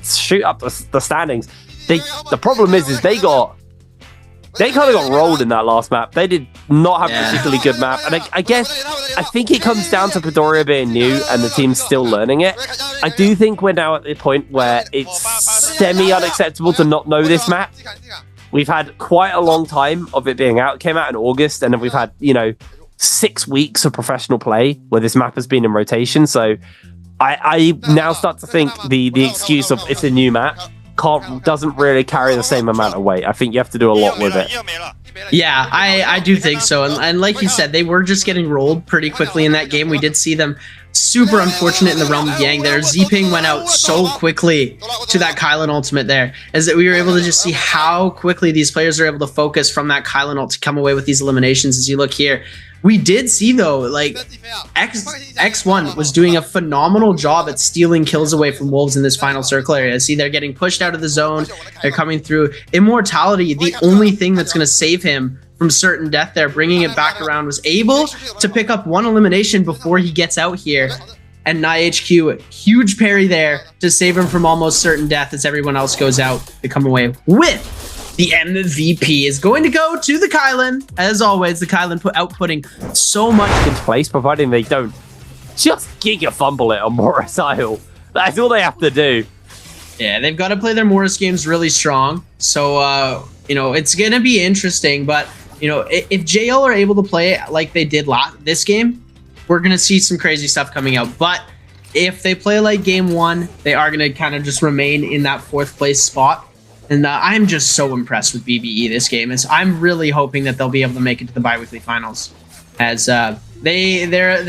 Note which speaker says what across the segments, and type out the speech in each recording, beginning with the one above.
Speaker 1: shoot up the standings. The problem is they kind of got rolled in that last map. They did not have a particularly good map. And I think it comes down to Midoriya being new and the team's still learning it. I do think we're now at the point where it's semi-unacceptable to not know this map. We've had quite a long time of it being out. It came out in August, and then we've had, 6 weeks of professional play where this map has been in rotation. So I now start to think the excuse of it's a new map doesn't really carry the same amount of weight. I think you have to do a lot with it.
Speaker 2: Yeah, I do think so. And like you said, they were just getting rolled pretty quickly in that game. We did see them super unfortunate in the realm of Yang there. Z-Ping went out so quickly to that Kylan ultimate there, as that we were able to just see how quickly these players are able to focus from that Kylan ult to come away with these eliminations. As you look here, we did see though, like X1 was doing a phenomenal job at stealing kills away from Wolves in this final circle area. See, they're getting pushed out of the zone. They're coming through. Immortality, the only thing that's going to save him from certain death there, bringing it back around, was able to pick up one elimination before he gets out here. And NiHQ, huge parry there to save him from almost certain death as everyone else goes out. They come away with the MVP is going to go to the Kylan. As always, the Kylan outputting so much
Speaker 1: in place, providing they don't just giga fumble it on Morris Isle. That's all they have to do.
Speaker 2: Yeah, they've got to play their Morris games really strong. So, it's going to be interesting. But, if JL are able to play it like they did this game, we're going to see some crazy stuff coming out. But if they play like game one, they are going to kind of just remain in that 4th place spot. And I'm just so impressed with BBE this game. I'm really hoping that they'll be able to make it to the bi-weekly finals, as they're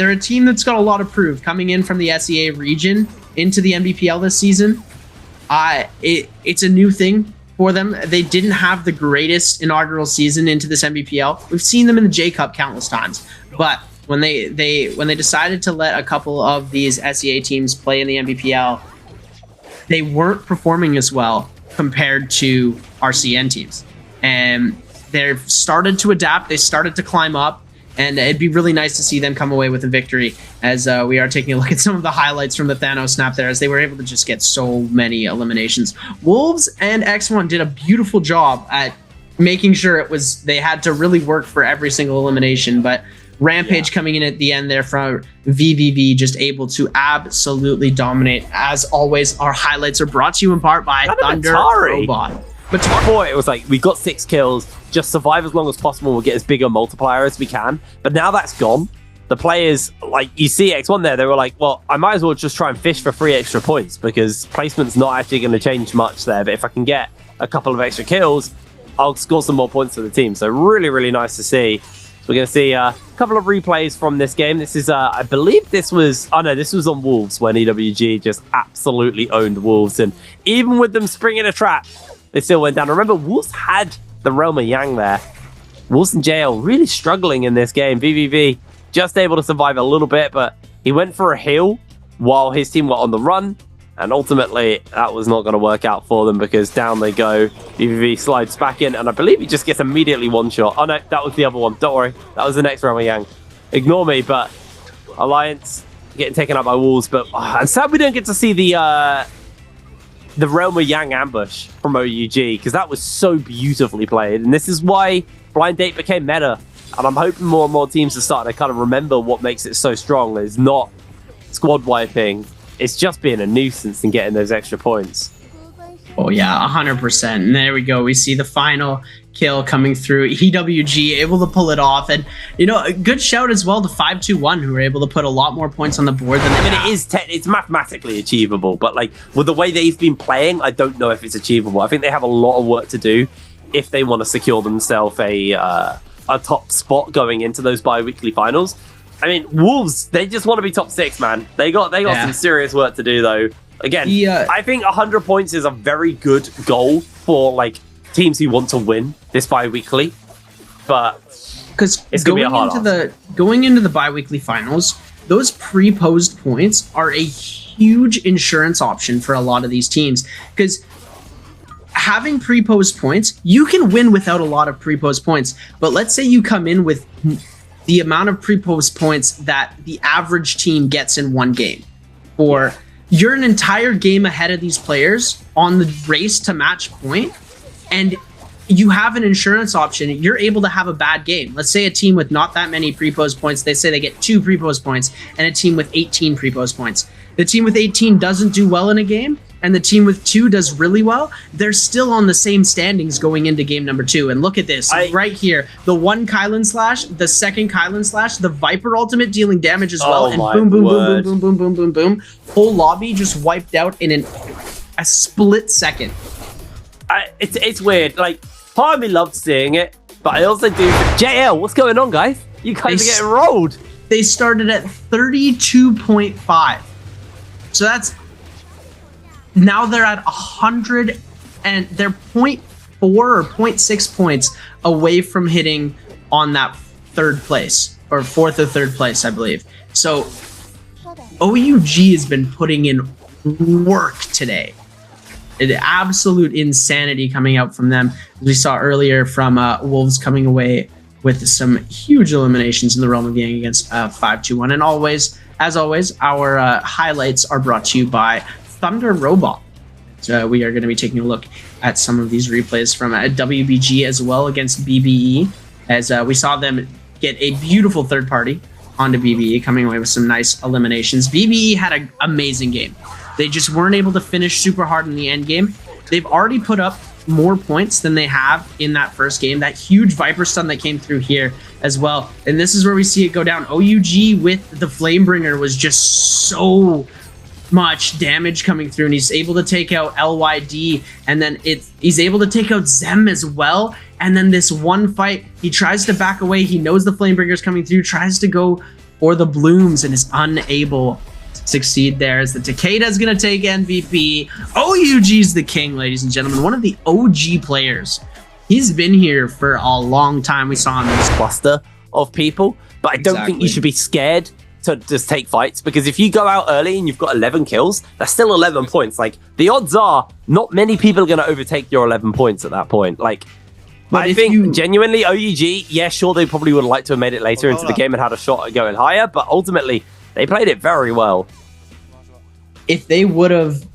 Speaker 2: a team that's got a lot of proof coming in from the SEA region into the NBPL this season. It's a new thing for them. They didn't have the greatest inaugural season into this NBPL. We've seen them in the J Cup countless times, but when they decided to let a couple of these SEA teams play in the NBPL, they weren't performing as well compared to RCN teams, and they've started to adapt. They started to climb up, and it'd be really nice to see them come away with a victory, as we are taking a look at some of the highlights from the Thanos snap there, as they were able to just get so many eliminations. Wolves and X1 did a beautiful job at making sure they had to really work for every single elimination, but Rampage coming in at the end there from VVV, just able to absolutely dominate. As always, our highlights are brought to you in part by Thunder Robot.
Speaker 1: But before, it was like, we got 6 kills, just survive as long as possible, we'll get as big a multiplier as we can. But now that's gone. The players, like you see X1 there, they were like, well, I might as well just try and fish for 3 extra points, because placement's not actually going to change much there. But if I can get a couple of extra kills, I'll score some more points for the team. So really, really nice to see. So we're going to see a couple of replays from this game. This is, I believe this was on Wolves, when EWG just absolutely owned Wolves. And even with them springing a trap, they still went down. Remember, Wolves had the Realm of Yang there. Wolves and JL really struggling in this game. VVV just able to survive a little bit, but he went for a heal while his team were on the run. And ultimately, that was not going to work out for them, because down they go. BVV slides back in, and I believe he just gets immediately one shot. Oh no, that was the other one. Don't worry. That was the next Realm of Yang. Ignore me, but Alliance getting taken out by Wolves. But I'm sad we don't get to see the Realm of Yang ambush from OUG, because that was so beautifully played. And this is why Blind Date became meta. And I'm hoping more and more teams are starting to kind of remember what makes it so strong. It's not squad wiping. It's just being a nuisance and getting those extra points.
Speaker 2: Oh yeah, 100%. And there we go. We see the final kill coming through. EWG able to pull it off. And, a good shout as well to 521, who were able to put a lot more points on the board than they have.
Speaker 1: It's mathematically achievable, but like with the way they've been playing, I don't know if it's achievable. I think they have a lot of work to do if they want to secure themselves a top spot going into those bi-weekly finals. I mean, Wolves, they just want to be top 6, man. They got some serious work to do, though. Again, I think 100 points is a very good goal for like teams who want to win this bi-weekly. But
Speaker 2: because
Speaker 1: it's going to be a hard
Speaker 2: going into the bi-weekly finals, those pre-posed points are a huge insurance option for a lot of these teams. Because having pre-posed points, you can win without a lot of pre-posed points. But let's say you come in with the amount of pre-post points that the average team gets in one game. For you're an entire game ahead of these players on the race to match point, and you have an insurance option. You're able to have a bad game. Let's say a team with not that many pre-pose points, they say they get 2 pre-pose points, and a team with 18 pre-pose points. The team with 18 doesn't do well in a game, and the team with 2 does really well. They're still on the same standings going into game number 2. And look at this right here. The 1 Kylan slash, the 2nd Kylan slash, the Viper ultimate dealing damage as well. And boom, boom, boom, boom, boom, boom, boom, boom, boom. Whole lobby just wiped out in a split second.
Speaker 1: It's weird. Like, part of me loves seeing it, but I also do. JL, what's going on, guys? You guys are getting rolled.
Speaker 2: They started at 32.5. So that's... Now they're at 100, and they're 0.4 or 0.6 points away from hitting on that 3rd place, or 4th or 3rd place, I believe. So OUG has been putting in work today. Absolute insanity coming out from them. As we saw earlier from Wolves coming away with some huge eliminations in the realm of gang against 5-2-1. And as always, our highlights are brought to you by Thunder Robot. So we are going to be taking a look at some of these replays from WBG as well against BBE, as we saw them get a beautiful 3rd party onto BBE, coming away with some nice eliminations. BBE had an amazing game. They just weren't able to finish super hard in the end game. They've already put up more points than they have in that first game. That huge Viper stun that came through here as well. And this is where we see it go down. OUG with the Flamebringer was just so much damage coming through, and he's able to take out LYD, and then he's able to take out Zem as well. And then this one fight, he tries to back away. He knows the Flamebringer's coming through, tries to go for the blooms, and is unable to succeed there, as the Takeda's gonna take MVP. OUG's the king, ladies and gentlemen. One of the OG players. He's been here for a long time. We saw him in this
Speaker 1: cluster of people, but I don't think you should be scared to just take fights, because if you go out early and you've got 11 kills, that's still 11 points. Like, the odds are not many people are going to overtake your 11 points at that point. Like, but I think genuinely OUG, yeah, sure, they probably would have liked to have made it later into the game and had a shot at going higher, but ultimately they played it very well.
Speaker 2: If they would have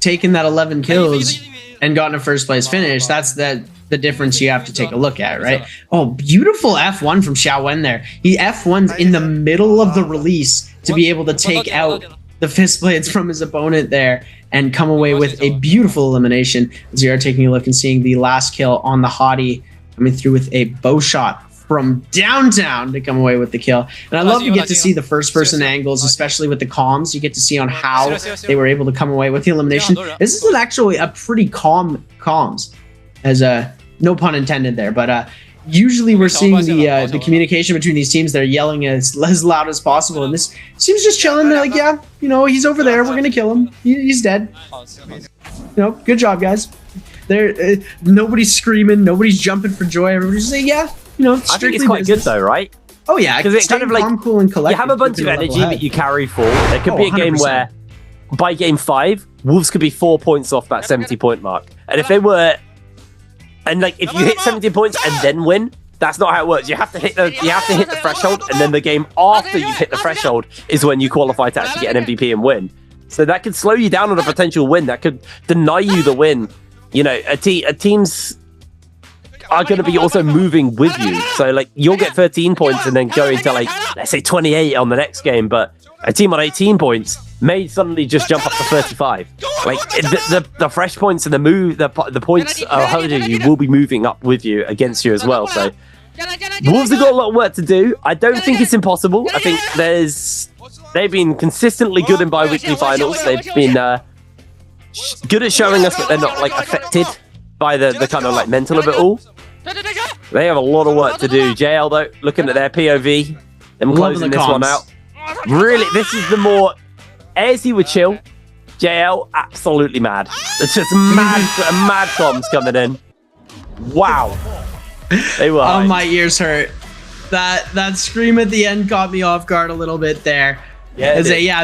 Speaker 2: taken that 11 kills and gotten a 1st place finish, that's the difference you have to take a look at, right? Oh, beautiful F1 from Xiaowen there. He F1's in the middle of the release to be able to take out the fist blades from his opponent there and come away with a beautiful elimination, as we are taking a look and seeing the last kill on the Hottie coming through with a bow shot from downtown to come away with the kill. And I love to get to see the 1st-person angles, especially with the comms. You get to see on how they were able to come away with the elimination. This is actually a pretty calm comms, as no pun intended there, but usually we're seeing the communication between these teams. They're yelling as loud as possible, and this seems just chilling. They're like, yeah, you know, he's over there. We're gonna kill him. He's dead. You know, good job, guys. There, nobody's screaming, nobody's jumping for joy. Everybody's saying, yeah, you know,
Speaker 1: I think it's quite good though, right?
Speaker 2: Oh yeah,
Speaker 1: because it's kind of like
Speaker 2: cool and collected.
Speaker 1: You have a bunch of energy that you carry forward. There could be a game 100%. Where by game 5, Wolves could be 4 points off that 70-point mark, and if they were. And like, if you hit 70 points and then win, that's not how it works. You have to hit the threshold, and then the game after you've hit the threshold is when you qualify to actually get an MVP and win. So that could slow you down on a potential win. That could deny you the win. You know, teams are going to be also moving with you. So like, you'll get 13 points and then go into like, let's say 28 on the next game, but a team on 18 points may suddenly just jump up to 35. Like, the fresh points and the points ahead of you will be moving up with you against you as well. So Wolves have got a lot of work to do. I don't think it's impossible. I think they've been consistently good in bi-weekly finals. They've been good at showing us that they're not like affected by the kind of like mental of it all. They have a lot of work to do. JL though, looking at their POV, them closing this one out. Really, this is the more ASE would chill. JL absolutely mad. It's just mad comms coming in. Wow. They were.
Speaker 2: Oh, my ears hurt. That scream at the end caught me off guard a little bit there.
Speaker 1: Yeah.
Speaker 2: Yeah.